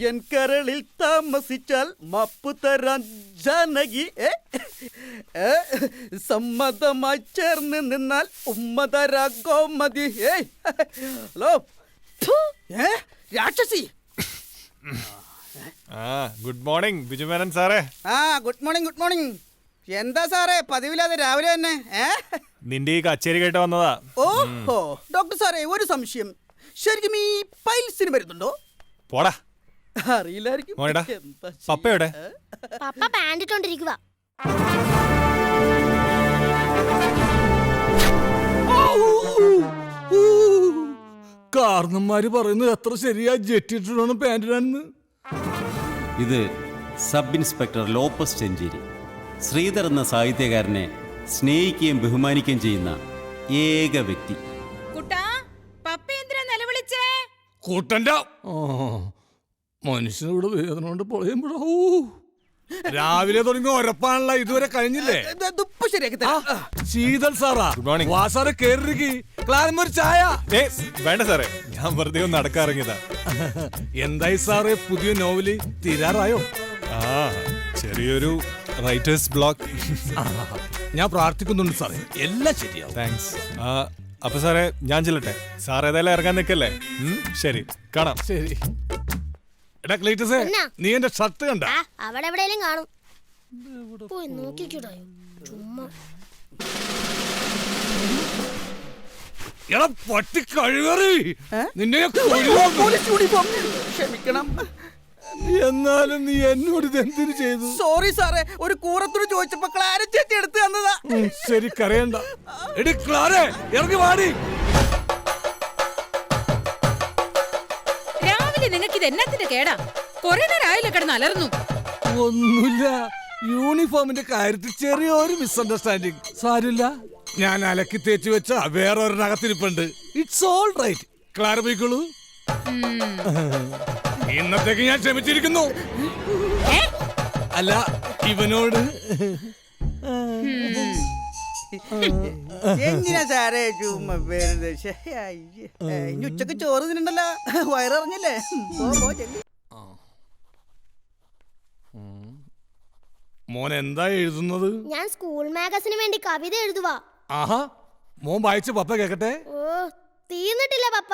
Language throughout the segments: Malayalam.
എൻ കരളിൽ താമസിച്ചാൽ മാപ്പ് തരാൻ ജാനകി, സമ്മതമായി ചേർന്ന് നിന്നാൽ ഉമ്മ തരാ Gomathi. Hello Rakshasi. Good morning Biju Menon സാറേ. Good morning good morning. എന്താ സാറേ പതിവില്ലാതെ രാവിലെ തന്നെ? നിന്റെ ഈ കച്ചേരി കേട്ട് വന്നതാ. ഓഹോ ഡോക്ടർ സാറേ, ഒരു സംശയം, ശരിക്കും ഈ പൈൽസിന് വരുന്നുണ്ടോ? പോടാ, അറിയില്ലായിരിക്കും. പപ്പ എവിടെ? പപ്പ പാന്റ് ഇട്ടോണ്ടിരിക്കുക. കാരണന്മാര് പറയുന്നത് എത്ര ശരിയാ, ജെറ്റിട്ടാണ് പാന്റിനാണെന്ന്. ഇത് sub inspector Lopez Chencheri. Sridhar എന്ന സാഹിത്യകാരനെ സ്നേഹിക്കുകയും ബഹുമാനിക്കുകയും ചെയ്യുന്ന ഏക വ്യക്തി. കൂട്ടന്റെ മനുഷ്യനോട് വേദന കൊണ്ട് പൊളയുമ്പോഴോ രാവിലെ തുടങ്ങി ഉറപ്പാണല്ലോ, ഇതുവരെ കഴിഞ്ഞില്ലേ? ശീതൽ സാറാ, വാ സാറേ കേറിയിരിക്കി. ക്ലാരമൊരു ചായ. വേണ്ട സാറേ, ഞാൻ വെറുതെ ഒന്ന് നടക്കാറിങ്ങിയതാ. എന്തായി സാറേ പുതിയ നോവല് തീരാറായോ? ചെറിയൊരു റൈറ്റേഴ്സ് ബ്ലോക്ക്. ഞാൻ പ്രാർത്ഥിക്കുന്നുണ്ട് സാറേ, എല്ലാം ശരിയാവും. താങ്ക്സ്. അപ്പൊ സാറേ ഞാൻ ചെല്ലട്ടെ. സാർ ഏതായാലും ഇറങ്ങാൻ നിൽക്കല്ലേ? ശരി, കാണാം. ശരി. എടാ ക്ലീറ്റസേ, നീ എന്റെ ഷർട്ട് കണ്ട? അവിടെ എവിടെയെങ്കിലും കാണും, പോയി നോക്കിക്കൂടാ. ചുമ്മാ എടാ പട്ടി കഴുകറി, നിന്നെ ക്ഷമിക്കണം. എന്നാലും നീ എന്നോട് ഇതെന്തിനു ചെയ്തു? സോറി സാറേ, ഒരു കൂറത്തോട് ചോദിച്ചപ്പോ ക്ലാര ചേച്ചി എടുത്ത് തന്നതാ. ശരി, കരയണ്ട. എടി ക്ലാരേ, ഇറങ്ങി വാടി. രാവിലെ നിങ്ങൾക്ക് ഇത് എന്നത്തിന്റെ കേടാ? കൊറേ നേരം ആയില്ല കിടന്ന് അലർന്നു. ഒന്നുമില്ല, യൂണിഫോമിന്റെ കാര്യത്തിൽ ചെറിയൊരു മിസ്അണ്ടർസ്റ്റാൻഡിങ്. സാരില്ല, ഞാൻ അലക്കി തേച്ച് വെച്ച വേറൊരെണ്ണകത്തിരിപ്പുണ്ട്. It's all right. ക്ലാര പോയിക്കോളൂ. ഇന്നത്തേക്ക് ഞാൻ ക്ഷമിച്ചിരിക്കുന്നു. അല്ല, ഇവനോട് എന്തിനാ സാറേ ചുമ്മാ വെറുതെ? ഇനി ഉച്ചക്ക് ചോറ് തിന്നണ്ടല്ലോ, വയറിറങ്ങില്ലേ? മോൻ എന്താ എഴുതുന്നത്? ഞാൻ സ്കൂൾ മാഗസിന് വേണ്ടി കവിത എഴുതുവാ. ആഹാ, മോൻ വായിച്ച് പപ്പ കേക്കട്ടെ. ഓ, തീർന്നിട്ടില്ല പപ്പ.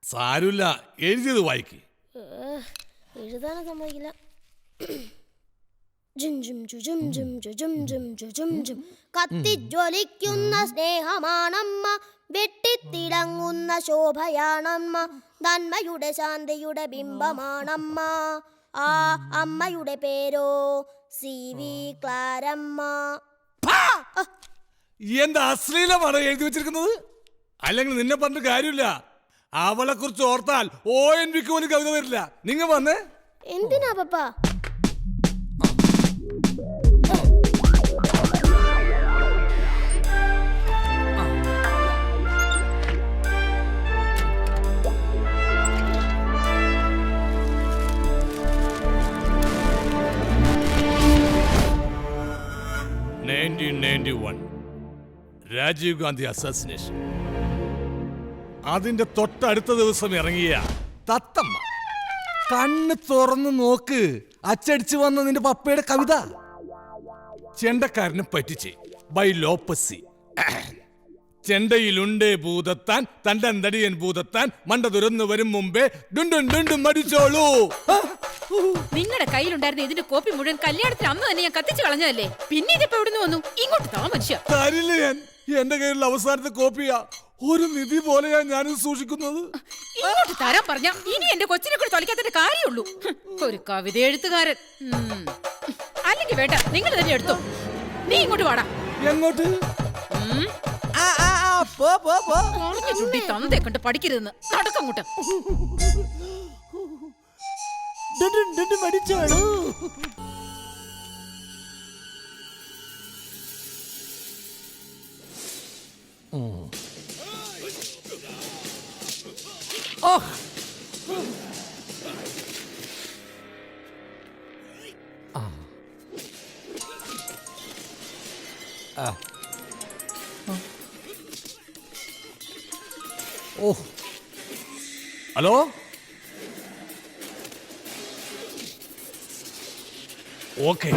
സാരമില്ല, എഴുതിയത് വായിക്ക്. എഴുതാനും സമ്മതിക്കില്ല. കത്തിജ്വലിക്കുന്ന സ്നേഹമാണമ്മ, വെട്ടിത്തിളങ്ങുന്ന ശോഭയാണമ്മ, നന്മയുടെ ശാന്തിയുടെ ബിംബമാണമ്മ. ആ അമ്മയുടെ പേരോ CV ക്ലാരമ്മ. എന്താ അശ്ലീലമാണ് എഴുതി വെച്ചിരിക്കുന്നത്? അല്ലെങ്കിൽ നിന്നെ പറഞ്ഞിട്ട് കാര്യമില്ല. അവളെ കുറിച്ച് ഓർത്താൽ ONVക്ക് പോലും കവിത വരില്ല. നിങ്ങ വന്നേ. എന്തിനാ പപ്പ? രാജീവ് ഗാന്ധി അസാസിനേഷൻ. അതിന്റെ തൊട്ടടുത്ത ദിവസം ഇറങ്ങിയ തത്തമ്മ. കണ്ണ് തുറന്ന് നോക്ക്, അച്ചടിച്ചു വന്ന നിന്റെ പപ്പയുടെ കവിത. ചെണ്ടക്കാരനെ പറ്റിച്ച് ബൈ ലോപ്പസി. ചെണ്ടയിലുണ്ടേ ഭൂതത്താൻ, തണ്ടന്തടിയൻ ഭൂതത്താൻ, മണ്ട തുറന്നു വരും മുമ്പേ ഡുണ്ടും ഡുണ്ടും മടിച്ചോളൂ. നിങ്ങളുടെ കയ്യിലുണ്ടായിരുന്ന ഇതിന്റെ കോപ്പി മുഴുവൻ കല്യാണത്തിന് അന്ന് തന്നെ ഞാൻ കത്തിച്ചു കളഞ്ഞതല്ലേ? പിന്നെ ഇതിപ്പോ എവിടുന്ന് വന്നു? ഇങ്ങോട്ട് താ മനുഷ്യ. തരില്ല ഞാൻ. എന്റെ കയ്യിലുള്ള അവസാനത്തെ കോപ്പിയാ. ഒരു നിധി പോലെയാ ഞാനിത് സൂക്ഷിക്കുന്നത്. ഇങ്ങോട്ട് തരാൻ പറഞ്ഞ ഇനി എന്റെ കൊച്ചിനെ കൂടി തൊലിക്കാത്തതിന്റെ കാര്യമുള്ളൂ. ഒരു കവിത എഴുത്തുകാരൻ. അല്ലെങ്കിൽ വേണ്ട, നിങ്ങൾ തന്നെ എടുത്തോ. നീ ഇങ്ങോട്ട് വാടാ. എങ്ങോട്ട്? ചുണ്ടി തന്തേ കണ്ട് പഠിക്കരുതെന്ന്. നടക്കങ്ങോട്ട്. മടിച്ചോളൂ. Hello okay.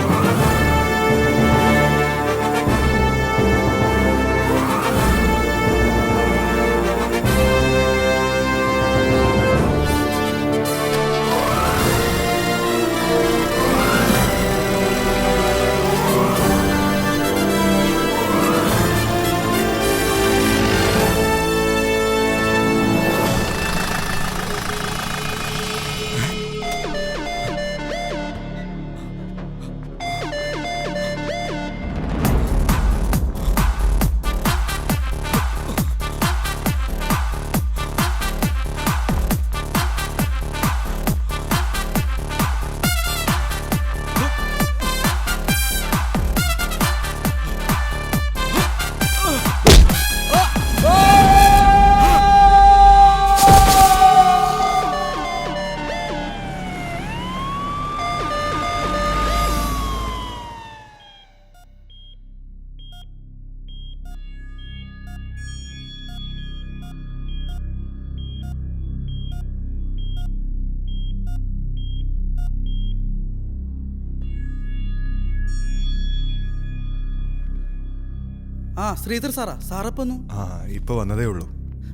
ആ ശ്രീധർ സാറാ, സാറപ്പൊന്നു. ആ ഇപ്പൊ വന്നതേ ഉള്ളൂ.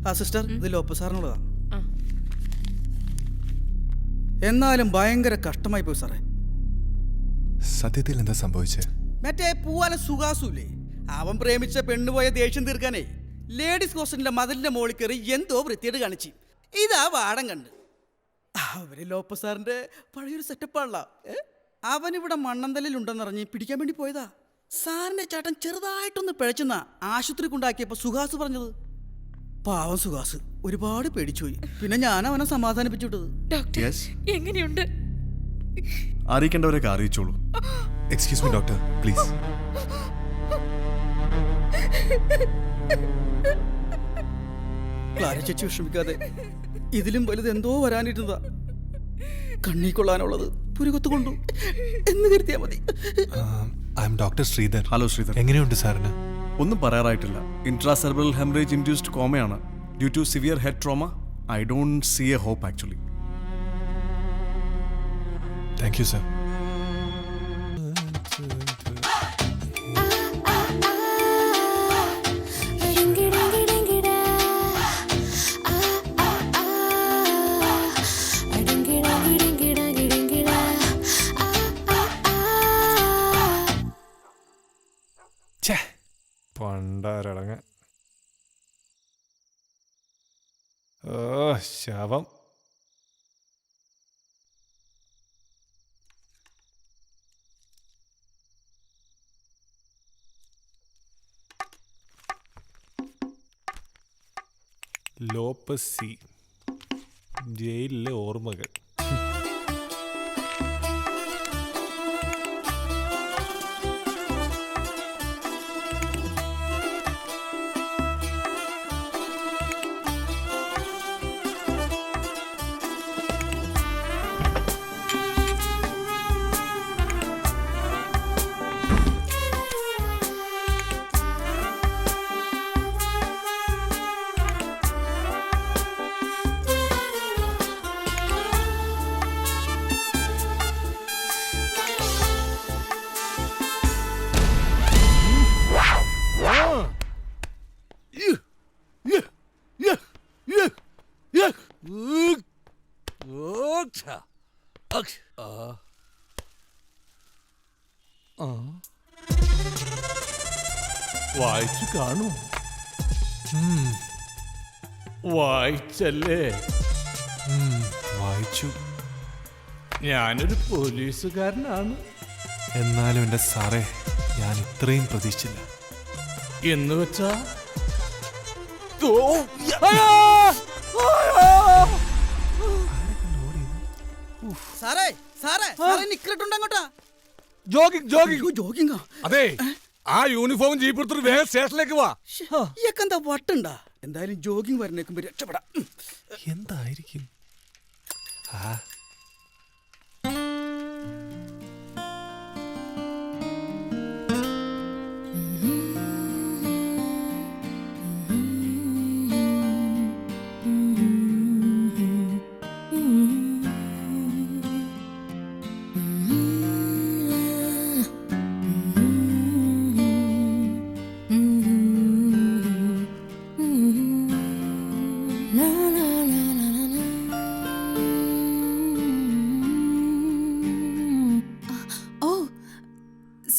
ആ സിസ്റ്റർ, ഇത് ലോപ്പസ് സാറിനുള്ളതാ. എന്നാലും ഭയങ്കര കഷ്ടമായി പോയി സാറേ. സത്യത്തിൽ എന്താ സംഭവിച്ചേ? മറ്റേ പൂവാല സുഖാസുല്ലേ, അവൻ പ്രേമിച്ച പെണ്ണുപോയ ദേഷ്യം തീർക്കാനേ ലേഡീസ് ഹോസ്റ്റലിന്റെ മതിലിന്റെ മോളിൽ കയറി എന്തോ വൃത്തിയേട് കാണിച്ചു. ഇതാ വാടം കണ്ട് അവര് ലോപ്പസ് സാറിന്റെ പഴയൊരു സെറ്റപ്പാണല്ല. അവനിവിടെ മണ്ണന്തലിലുണ്ടെന്നറിഞ്ഞ് പിടിക്കാൻ വേണ്ടി പോയതാ. സാറിന്റെ ചേട്ടൻ ചെറുതായിട്ടൊന്ന് പിഴച്ചെന്നാ ആശുപത്രി കൊണ്ടാക്കിയപ്പോ സുഹാസ് പറഞ്ഞത്. പാവം സുഹാസ് ഒരുപാട് പേടിച്ചുപോയി. പിന്നെ ഞാൻ അവനെ സമാധാനിപ്പിച്ചു വിട്ടത്. ഡോക്ടർ എങ്ങനെയുണ്ട്? അറിയിക്കേണ്ടവരൊക്കെ അറിയിച്ചോളൂ. Excuse me doctor, please. Clara ചേച്ചി വിഷമിക്കാതെ, ഇതിലും വലുത് എന്തോ വരാനിരുന്നതാ. കണ്ണീ കൊള്ളാനുള്ളത് പുരുകത്ത് കൊണ്ടു എന്ന് കരുതിയാ മതി. I am doctor Sridhar. Hello Sridhar. എങ്ങനെയുണ്ട് സാറിന്? ഒന്നും പറയാറായിട്ടില്ല. ഇൻട്രാസെർബ്രൽ ഹെമറേജ് ഇൻഡ്യൂസ്ഡ് കോമയാണ് due to severe head trauma. I don't see a hope actually. Thank you sir. പണ്ടാരടങ്ങ. ഓ ശവം. ലോപ്പസ് സി, ജയിലിലെ ഓർമ്മകൾ. വായിച്ചു കാണൂ. വായിച്ചല്ലേ? വായിച്ചു. ഞാനൊരു പോലീസുകാരനാണ്. എന്നാലും എൻ്റെ സാറേ, ഞാൻ ഇത്രയും പ്രതീക്ഷിച്ചില്ല. എന്ന് വെച്ചാ സാറേ സാറേ സാറേ നിക്കറിട്ടുണ്ട് അങ്ങോട്ടാ. ജോഗിങ് ജോഗിങ് ജോഗിങ്ങോ? അതെ, ആ യൂണിഫോം ജീപ്പ് എടുത്തിട്ട് വേഗം സ്റ്റേഷനിലേക്ക് വാ. ഇയാക്കെന്താ വട്ടുണ്ടാ? എന്തായാലും ജോഗിങ് വരണേക്കുമ്പോ രക്ഷപ്പെടാം. എന്തായിരിക്കും?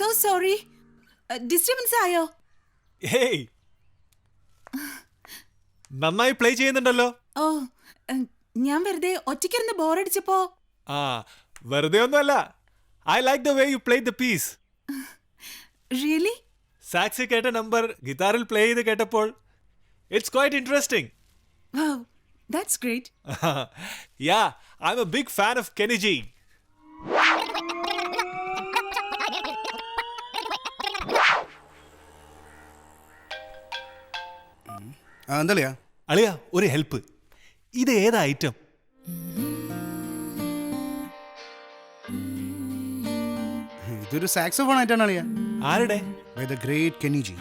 So sorry. ഡിസ്റ്റർബൻസ് ആയോ? ഹേയ്, നന്നായി പ്ലേ ചെയ്യുന്നുണ്ടല്ലോ. ഓ, ഞാൻ വെറുതെ ഒറ്റയ്ക്കിരുന്ന് ബോറടിച്ചപ്പോ. ആ, വെറുതെ ഒന്നുമല്ല. I like the way you play the piece. Really? സാക്സി കേട്ട നമ്പർ ഗിറ്റാറിൽ പ്ലേ ചെയ്ത് കേട്ടപ്പോൾ it's quite interesting. Wow, that's great. Yeah, I'm a big fan of Kenny G. എന്തല്ലയാ? അളിയ, ഒരു ഹെൽപ്പ്. ഇത് ഏതാ ഐറ്റം? ഇതൊരു സാക്സോഫോൺ ആയിട്ടാണ് അളിയാ. ആരുടെ? By the great Kenny G.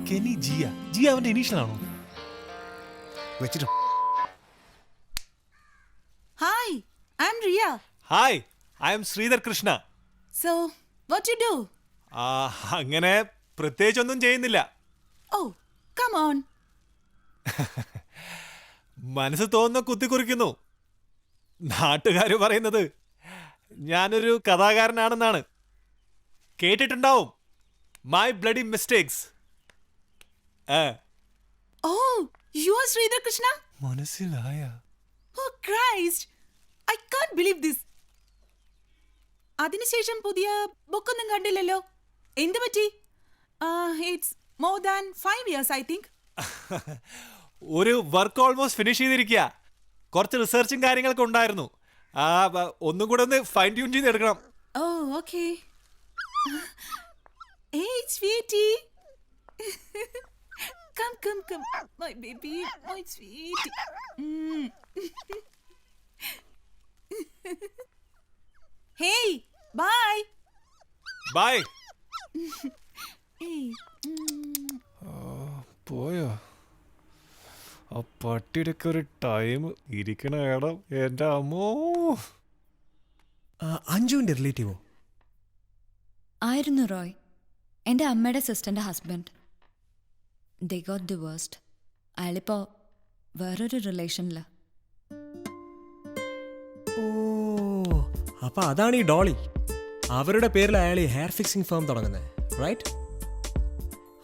Kenny ജിയ? ജി അവന്റെ ഇനീഷ്യൽ ആണോ? വെച്ചിട്ടോ. Hi, I'm Riya. Hi, I'm Sridhar Krishna. So, what you do? അങ്ങനെ പ്രത്യേകിച്ചൊന്നും ചെയ്യുന്നില്ല. Oh, come on. മനസ്സ് തോന്നുന്ന കുത്തിക്കുറിക്കുന്നു. നാട്ടുകാർ പറയുന്നത് ഞാനൊരു കഥാകാരനാണെന്നാണ്. കേട്ടിട്ടുണ്ടാവും, my bloody mistakes. Oh, you are Sridhar Krishna? മനസ്സിലായ? Oh, Christ. I can't believe this. അതിനുശേഷം പുതിയ ബുക്കൊന്നും കണ്ടില്ലല്ലോ. എന്ത് പറ്റി? It's more than 5 years, I think. ഒരു വർക്ക് ഓൾമോസ്റ്റ് ഫിനിഷ് ചെയ്തിരിക്കുക. കുറച്ച് റിസർച്ചും കാര്യങ്ങളൊക്കെ ഉണ്ടായിരുന്നു. ഒന്നും കൂടെ ഒന്ന് ഫൈൻ ട്യൂൺ ചെയ്തെടുക്കണം. Oh, okay. Hey, sweetie. Come. My baby, my sweetie. Hey, bye. Bye. Hey. പോയോ? ആ പട്ടിയുടെ ഒക്കെ ഒരു ടൈം ഇരിക്കണ ഇടം എൻ്റെ അമ്മോ. അഞ്ജുവിന്റെ റിലേറ്റീവോ? ആയിരുന്നു റോയ്, എൻ്റെ അമ്മയുടെ സിസ്റ്ററിൻ്റെ ഹസ്ബൻഡ്. They got divorced. അയാളിപ്പോൾ വേറൊരു റിലേഷനില്ല. ഓ, അപ്പൊ അതാണ് ഈ ഡോളി. അവരുടെ പേരിൽ അയാൾ ഈ ഹെയർ ഫിക്സിംഗ് ഫേം തുടങ്ങുന്നത്, റൈറ്റ്?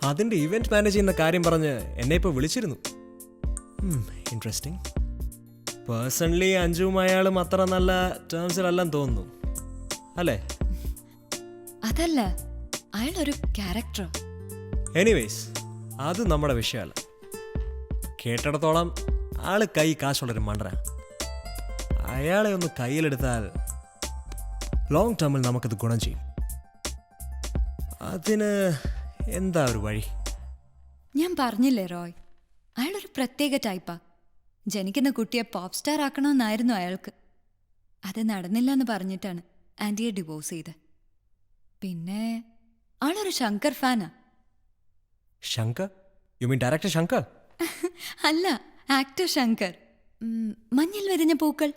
അതിൻ്റെ ഇവന്റ് മാനേജ് ചെയ്യുന്ന കാര്യം പറഞ്ഞ് എന്നെ ഇപ്പോൾ വിളിച്ചിരുന്നു. ഇൻട്രസ്റ്റിംഗ്. പേഴ്സണലി അഞ്ജുവും അയാളും അത്ര നല്ല ടേംസിലെല്ലാം തോന്നുന്നു, അല്ലേ? അതല്ല, അയാളൊരു ക്യാരക്ടർ. എനിവേയ്സ്, അത് നമ്മുടെ വിഷയമല്ല. കേട്ടിടത്തോളം ആള് കൈ കാശുള്ളൊരു മണ്ടന. അയാളെ ഒന്ന് കയ്യിലെടുത്താൽ ലോങ് ടേമിൽ നമുക്കത് ഗുണം ചെയ്യും. അതിന് എന്താ ഒരു വഴി? ഞാൻ പറഞ്ഞില്ലേ റോയ്, അയാളൊരു പ്രത്യേക ടൈപ്പാ. ജനിക്കുന്ന കുട്ടിയെ പോപ്പ് സ്റ്റാർ ആക്കണമെന്നായിരുന്നു അയാൾക്ക്. അത് നടന്നില്ല എന്ന് പറഞ്ഞിട്ടാണ് ആൻറ്റിയെ ഡിവോഴ്സ് ചെയ്ത്. പിന്നെ ആളൊരു ശങ്കർ ഫാനാ. Shankar? You mean director Shankar? അല്ല, ആക്ടർ ശങ്കർ. മഞ്ഞിൽ വിരിഞ്ഞ പൂക്കൾ.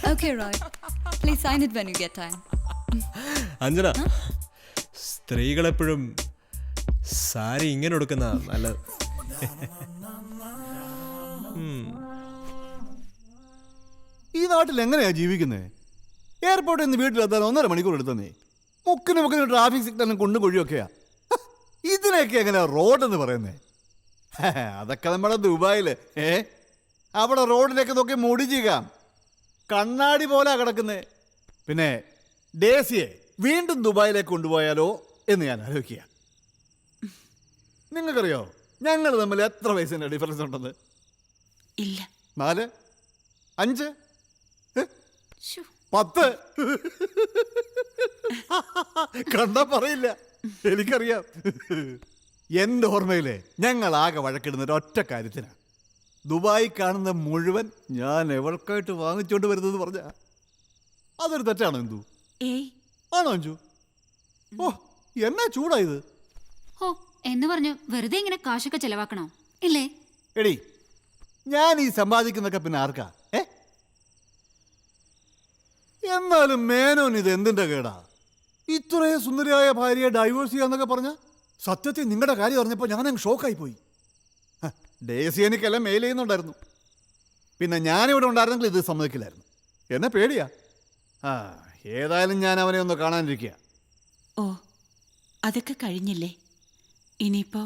Okay, Roy. Please sign it when you get time. Anjana, സ്ത്രീകളെപ്പോഴും sari ഇങ്ങനെ കൊടുക്കുന്ന നല്ലത്. ഈ നാട്ടിൽ എങ്ങനെയാ ജീവിക്കുന്നത്? എയർപോർട്ടിൽ നിന്ന് വീട്ടിലെത്താൻ 1.5 മണിക്കൂർ എടുത്തന്നേ. മുക്കിന് ട്രാഫിക് സിഗ്നലും കുണ്ടും കുഴിയൊക്കെയാ. ഇതിനൊക്കെ എങ്ങനെയാ റോഡെന്ന് പറയുന്നേ? അതൊക്കെ നമ്മുടെ ദുബായിൽ. അവിടെ റോഡിലേക്ക് നോക്കി മുടിച്ചിക്കാം, കണ്ണാടി പോലെ കിടക്കുന്നേ. പിന്നെ ഡേസിയെ വീണ്ടും ദുബായിലേക്ക് കൊണ്ടുപോയാലോ എന്ന് ഞാൻ ആലോചിക്കുക. നിങ്ങൾക്കറിയോ ഞങ്ങൾ തമ്മിൽ എത്ര വയസ്സിൻ്റെ ഡിഫറൻസ് ഉണ്ടെന്ന്? ഇല്ല. 4, 5, 10. കണ്ടാ പറയില്ല, എനിക്കറിയാം. എൻ്റെ ഓർമ്മയിലെ ഞങ്ങൾ ആകെ വഴക്കിടുന്ന ഒരൊറ്റ കാര്യത്തിനാണ്. ദുബായി കാണുന്ന മുഴുവൻ ഞാൻ എവർക്കായിട്ട് വാങ്ങിച്ചോണ്ട് വരുന്നത് പറഞ്ഞ അതൊരു തെറ്റാണോ എന്തു? ആണോ അഞ്ജു? ഓ, എന്നാ ചൂടായത്? ഓ, എന്ന് പറഞ്ഞു വെറുതെ ഇങ്ങനെ കാശൊക്കെ ചെലവാക്കണോ? ഇല്ലേ? എടി, ഞാൻ ഈ സമ്പാദിക്കുന്നൊക്കെ പിന്നെ ആർക്കാ? എന്നാലും മേനോൻ ഇത് എന്തിന്റെ കേടാ? ഇത്രയും സുന്ദരിയായ ഭാര്യയെ ഡൈവേഴ്സ് ചെയ്യാന്നൊക്കെ പറഞ്ഞ സത്യത്തിൽ നിങ്ങളുടെ കാര്യം അറിഞ്ഞപ്പോൾ ഞാനങ്ങ് ഷോക്കായി പോയി. ഡേസി എനിക്കെല്ലാം മെയിൽ ചെയ്യുന്നുണ്ടായിരുന്നു. പിന്നെ ഞാനിവിടെ ഉണ്ടായിരുന്നെങ്കിൽ ഇത് സമ്മതിക്കില്ലായിരുന്നു. എന്നെ പേടിയാ. ആ, ഏതായാലും ഞാൻ അവനെ ഒന്ന് കാണാനിരിക്കുക. ഓ, അതൊക്കെ കഴിഞ്ഞില്ലേ? ഇനിയിപ്പോ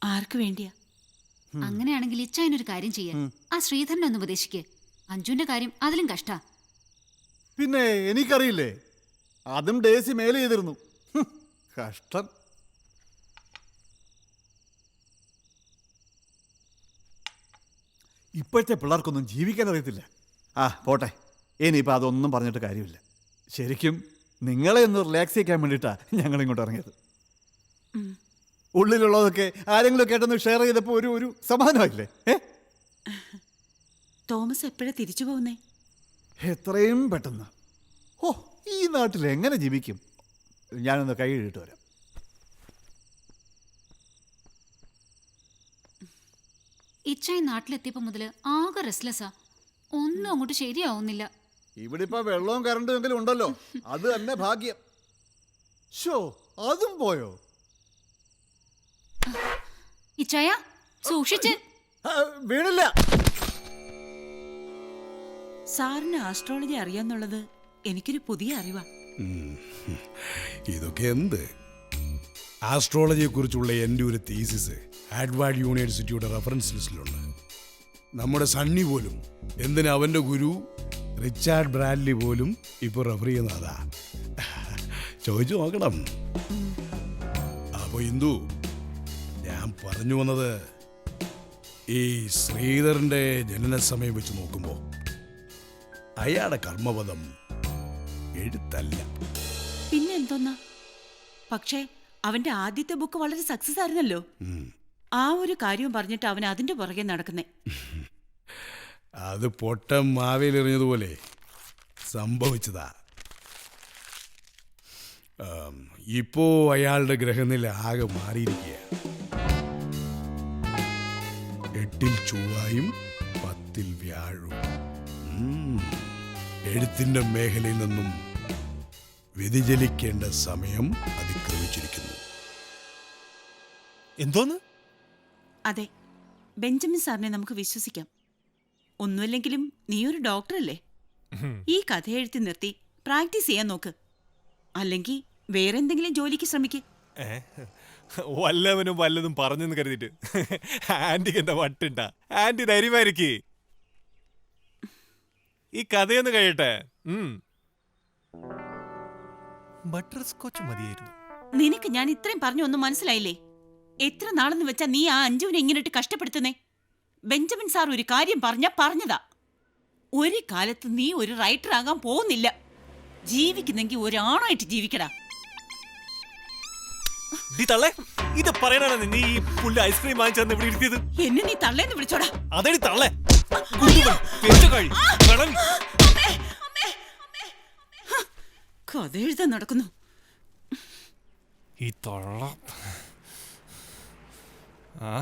ആർക്ക് വേണ്ടിയാ? അങ്ങനെയാണെങ്കിൽ ഇച്ചായനൊരു കാര്യം ചെയ്യാം. ആ ശ്രീധരനെ ഒന്ന് ഉപദേശിക്ക്. അഞ്ജുവിന്റെ കാര്യം അതിലും കഷ്ടാ. പിന്നെ എനിക്കറിയില്ലേ, അതും ഡേസി മേലെ ചെയ്തിരുന്നു. കഷ്ടം. ഇപ്പോഴത്തെ പിള്ളേർക്കൊന്നും ജീവിക്കാൻ അറിയത്തില്ല. ആ പോട്ടെ, ഇനിയിപ്പോൾ അതൊന്നും പറഞ്ഞിട്ട് കാര്യമില്ല. ശരിക്കും നിങ്ങളെ ഒന്ന് റിലാക്സ് ചെയ്യാൻ വേണ്ടിയിട്ടാണ് ഞങ്ങളിങ്ങോട്ട് ഇറങ്ങിയത്. ഉള്ളിലുള്ളതൊക്കെ ആരെങ്കിലും കേട്ടൊന്ന് ഷെയർ ചെയ്തപ്പോൾ ഒരു സമാധാനമായില്ലേ? തോമസ് എപ്പോഴാ തിരിച്ചു പോകുന്നേ? എത്രയും പെട്ടെന്ന്. ഓ, ഈ നാട്ടിൽ എങ്ങനെ ജീവിക്കും? ഞാനൊന്ന് കൈ കഴുകിയിട്ട് വരാം. ഇച്ചായൻ നാട്ടിലെത്തിയപ്പോ മുതല് ആകെ റെസ്ലെസ്സാ. ഒന്നും അങ്ങോട്ട് ശരിയാവുന്നില്ല. ഇവിടെ ഇപ്പൊ വെള്ളവും കറണ്ടും എങ്കിലും ഉണ്ടല്ലോ, അത് തന്നെ ഭാഗ്യം. ഷോ, അതും പോയോ? ഇച്ചായ സൂക്ഷിച്ച്. വീണില്ല. സാറിന് ആസ്ട്രോളജി അറിയാന്നുള്ളത് എനിക്കൊരു പുതിയ അറിവാ. ഇതൊക്കെ എന്ത്? ആസ്ട്രോളജിയെ കുറിച്ചുള്ള എൻ്റെ ഒരു തീസിസ് ഹാർവാർഡ് യൂണിവേഴ്സിറ്റിയുടെ റെഫറൻസ് ലിസ്റ്റിലുണ്ട്. നമ്മുടെ സണ്ണി പോലും, എന്തിനാ അവൻ്റെ ഗുരു റിച്ചാർഡ് ബ്രാഡ്ലി പോലും ഇപ്പോൾ റെഫർ ചെയ്യുന്നതാ. ചോദിച്ചു നോക്കണം. അപ്പോൾ ഇന്ദു, ഞാൻ പറഞ്ഞു വന്നത്, ഈ ശ്രീധരൻ്റെ ജനന സമയം വെച്ച് നോക്കുമ്പോൾ അയാളുടെ കർമ്മപദം എഴുത്തല്ല. പിന്നെ എന്തോന്നാ? പക്ഷേ അവന്റെ ആദ്യത്തെ ബുക്ക് വളരെ സക്സസ് ആയിരുന്നല്ലോ. ആ ഒരു കാര്യവും പറഞ്ഞിട്ട് അവൻ അതിന്റെ പുറകെ നടക്കുന്നേ. അത് പൊട്ടം മാവേലെറിഞ്ഞതുപോലെ സംഭവിച്ചതാ. ഇപ്പോ അയാളുടെ ഗ്രഹനില ആകെ മാറിയിരിക്കുക. 8-ൽ ചൊവ്വയും 10-ൽ വ്യാഴവും. എഴുത്തിന്റെ മേഖലയിൽ നിന്നും വ്യതിചലിക്കേണ്ട സമയം അതിക്രമിച്ചിരിക്കുന്നു. എന്തോന്ന്? അതെ, ബെഞ്ചമിൻ സാറിനെ നമുക്ക് വിശ്വസിക്കാം. ഒന്നുമില്ലെങ്കിലും നീ ഒരു ഡോക്ടറല്ലേ? ഈ കഥ എഴുത്തി നിർത്തി പ്രാക്ടീസ് ചെയ്യാൻ നോക്ക്. അല്ലെങ്കിൽ വേറെ എന്തെങ്കിലും ജോലിക്ക് ശ്രമിക്ക്. വല്ലവനും വല്ലതും പറഞ്ഞെന്ന് കരുതിട്ട് ആന്റിക്ക് എന്താ വട്ടുണ്ടാ? ആന്റി ധൈര്യമായിരിക്കേ, ഈ കഥയൊന്ന് കഴിയട്ടെ. ബട്ടർ സ്കോച്ച് മതിയായിരുന്നു. നിനക്ക് ഞാൻ ഇത്രയും പറഞ്ഞു ഒന്നും മനസ്സിലായില്ലേ? എത്ര നാളെന്ന് വെച്ചാ നീ ആ അഞ്ജുവിനെ ഇങ്ങനെയിട്ട് കഷ്ടപ്പെടുത്തുന്നേ? ബെഞ്ചമിൻ സാർ ഒരു കാര്യം പറഞ്ഞതാ. ഒരു കാലത്ത് നീ ഒരു റൈറ്റർ ആകാൻ പോകുന്നില്ല. ജീവിക്കുന്നെങ്കിൽ ഒരാണായിട്ട് ജീവിക്കടാ. ഇത് പറയാനാണ് നീ ഈ പുല്ല് ഐസ്ക്രീം വാങ്ങിച്ചെന്ന് ഇവിടെ ഇരുത്തിയത്? എന്നെ നീ തള്ളേന്ന് വിളിച്ചോടാ. അതെടി തള്ളേ. കഥ എഴുതാൻ നടക്കുന്നു ഈ തൊള്ള. ആ